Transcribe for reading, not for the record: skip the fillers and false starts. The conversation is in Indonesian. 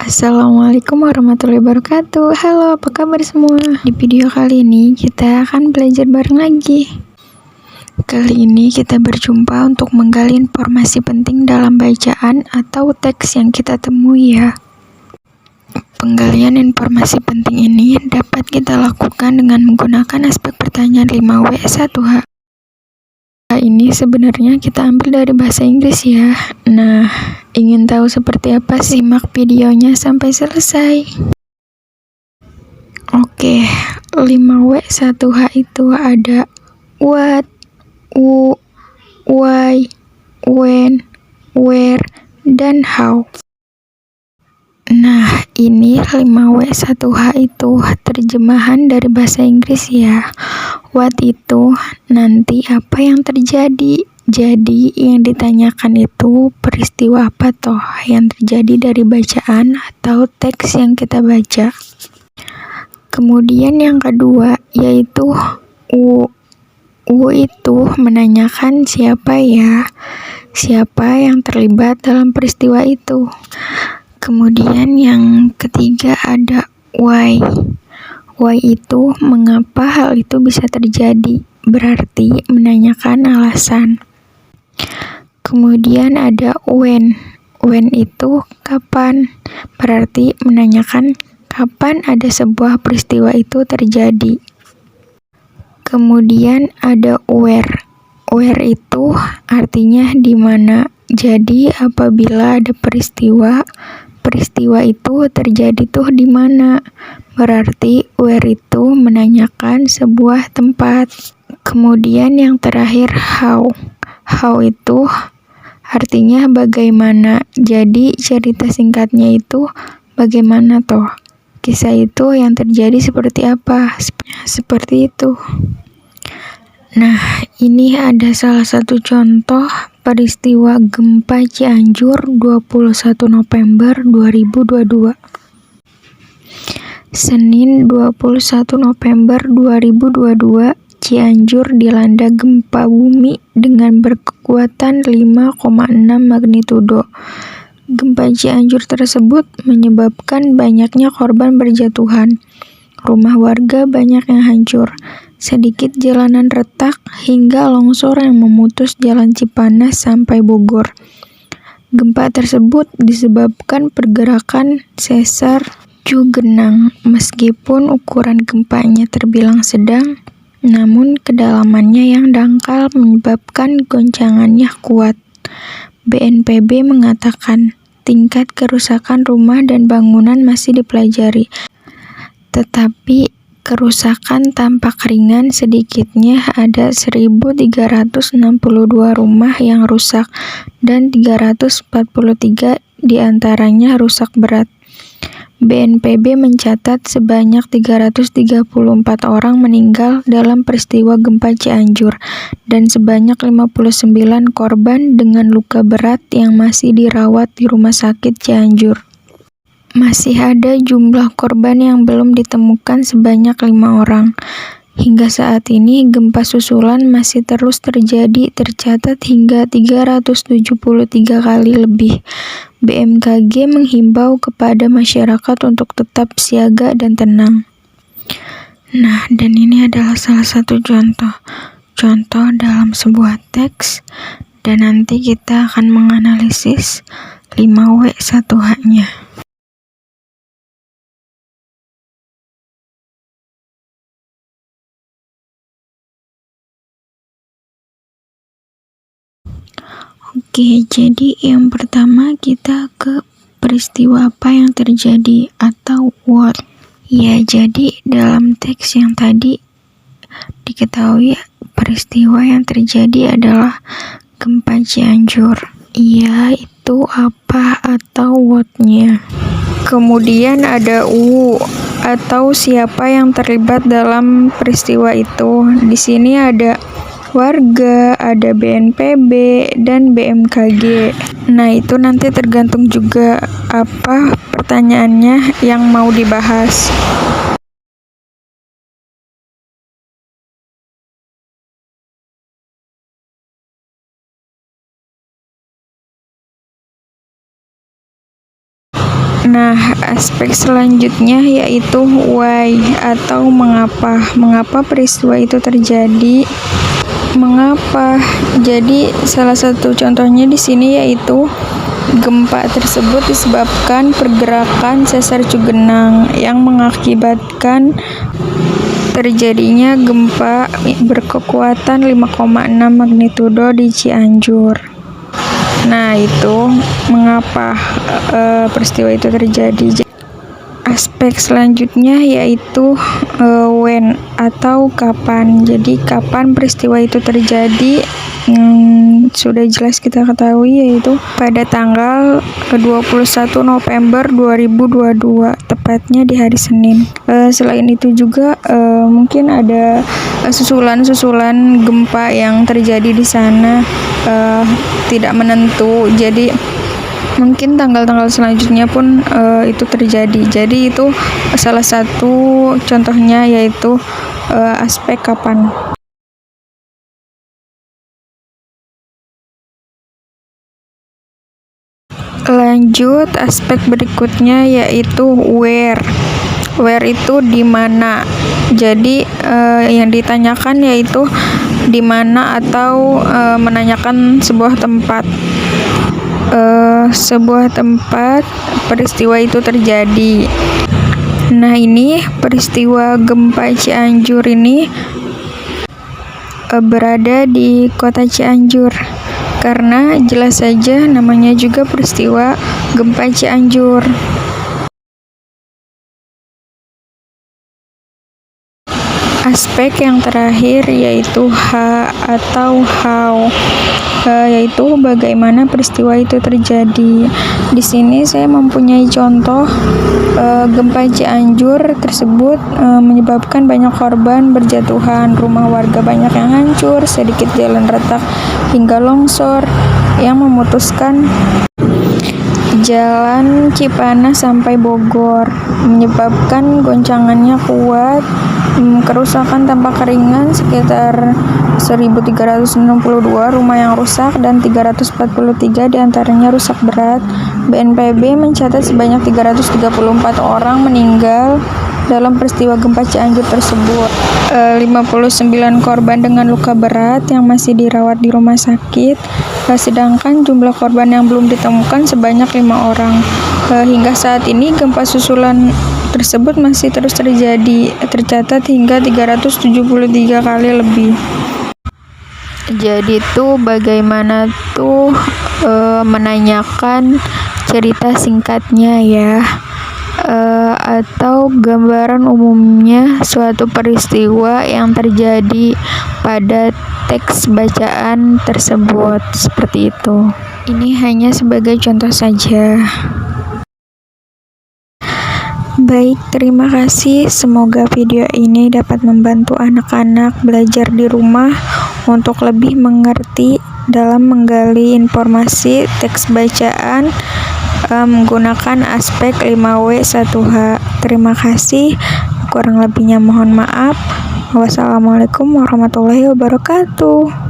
Assalamualaikum warahmatullahi wabarakatuh. Halo, apa kabar semua? Di video kali ini kita akan belajar bareng lagi. Kali ini kita berjumpa untuk menggali informasi penting dalam bacaan atau teks yang kita temui ya. Penggalian informasi penting ini dapat kita lakukan dengan menggunakan aspek pertanyaan 5W1H. Ini sebenarnya kita ambil dari bahasa Inggris ya. Nah, ingin tahu seperti apa? Simak videonya sampai selesai. Oke, 5W1H itu ada what, who, why, when, where, dan how. Nah, ini 5W1H itu terjemahan dari bahasa Inggris ya. What itu nanti apa yang terjadi. Jadi yang ditanyakan itu peristiwa apa toh yang terjadi dari bacaan atau teks yang kita baca. Kemudian yang kedua yaitu who. Who itu menanyakan siapa ya. Siapa yang terlibat dalam peristiwa itu. Kemudian yang ketiga ada why. Why itu mengapa hal itu bisa terjadi, berarti menanyakan alasan. Kemudian ada when. When itu kapan, berarti menanyakan kapan ada sebuah peristiwa itu terjadi. Kemudian ada where. Where itu artinya di mana. Jadi apabila ada peristiwa itu terjadi tuh di mana. Berarti where itu menanyakan sebuah tempat. Kemudian yang terakhir how. How itu artinya bagaimana. Jadi cerita singkatnya itu bagaimana toh. Kisah itu yang terjadi seperti apa. Seperti itu. Nah, ini ada salah satu contoh peristiwa gempa Cianjur 21 November 2022. Senin 21 November 2022, Cianjur dilanda gempa bumi dengan berkekuatan 5,6 magnitudo. Gempa Cianjur tersebut menyebabkan banyaknya korban berjatuhan. Rumah warga banyak yang hancur. Sedikit jalanan retak hingga longsor yang memutus jalan Cipanas sampai Bogor. Gempa tersebut disebabkan pergerakan sesar Cugenang. Meskipun ukuran gempanya terbilang sedang, namun kedalamannya yang dangkal menyebabkan goncangannya kuat. BNPB mengatakan tingkat kerusakan rumah dan bangunan masih dipelajari. Tetapi kerusakan tampak ringan, sedikitnya ada 1.362 rumah yang rusak dan 343 diantaranya rusak berat. BNPB mencatat sebanyak 334 orang meninggal dalam peristiwa gempa Cianjur dan sebanyak 59 korban dengan luka berat yang masih dirawat di Rumah Sakit Cianjur. Masih ada jumlah korban yang belum ditemukan sebanyak 5 orang. Hingga saat ini gempa susulan masih terus terjadi, tercatat hingga 373 kali lebih. BMKG menghimbau kepada masyarakat untuk tetap siaga dan tenang. Nah, dan ini adalah salah satu contoh dalam sebuah teks, dan nanti kita akan menganalisis 5W1H-nya. Oke, jadi yang pertama kita ke peristiwa apa yang terjadi atau what. Ya, jadi dalam teks yang tadi diketahui peristiwa yang terjadi adalah gempa Cianjur. Ya, itu apa atau what-nya. Kemudian ada who atau siapa yang terlibat dalam peristiwa itu. Di sini ada warga, ada BNPB, dan BMKG. Nah, itu nanti tergantung juga apa pertanyaannya yang mau dibahas. Nah, aspek selanjutnya yaitu why atau mengapa. Mengapa peristiwa itu terjadi? Mengapa? Jadi salah satu contohnya di sini yaitu gempa tersebut disebabkan pergerakan sesar Cugenang yang mengakibatkan terjadinya gempa berkekuatan 5,6 magnitudo di Cianjur. Nah, itu mengapa peristiwa itu terjadi. Aspek selanjutnya yaitu when atau kapan. Jadi kapan peristiwa itu terjadi? Sudah jelas kita ketahui, yaitu pada tanggal 21 November 2022, tepatnya di hari Senin. Selain itu juga mungkin ada susulan gempa yang terjadi di sana, tidak menentu. Jadi mungkin tanggal-tanggal selanjutnya pun itu terjadi. Jadi itu salah satu contohnya, yaitu aspek kapan. Lanjut, aspek berikutnya yaitu where. Where itu di mana. Jadi yang ditanyakan yaitu di mana, atau menanyakan sebuah tempat. Sebuah tempat peristiwa itu terjadi. Nah, ini peristiwa gempa Cianjur ini berada di kota Cianjur, karena jelas saja namanya juga peristiwa gempa Cianjur. Aspek yang terakhir yaitu atau how, yaitu bagaimana peristiwa itu terjadi. Di sini saya mempunyai contoh gempa Cianjur tersebut menyebabkan banyak korban berjatuhan, rumah warga banyak yang hancur, sedikit jalan retak hingga longsor yang memutuskan jalan Cipanas sampai Bogor, menyebabkan goncangannya kuat. Kerusakan tampak ringan sekitar 1.362 rumah yang rusak dan 343 diantaranya rusak berat. BNPB mencatat sebanyak 334 orang meninggal dalam peristiwa gempa Cianjur tersebut. 59 korban dengan luka berat yang masih dirawat di rumah sakit, sedangkan jumlah korban yang belum ditemukan sebanyak 5 orang. Hingga saat ini gempa susulan tersebut masih terus terjadi, tercatat hingga 373 kali lebih. Jadi tuh bagaimana tuh menanyakan cerita singkatnya ya, atau gambaran umumnya suatu peristiwa yang terjadi pada teks bacaan tersebut, seperti itu. Ini hanya sebagai contoh saja. Baik, terima kasih. Semoga video ini dapat membantu anak-anak belajar di rumah untuk lebih mengerti dalam menggali informasi teks bacaan menggunakan aspek 5W1H. Terima kasih. Kurang lebihnya mohon maaf. Wassalamualaikum warahmatullahi wabarakatuh.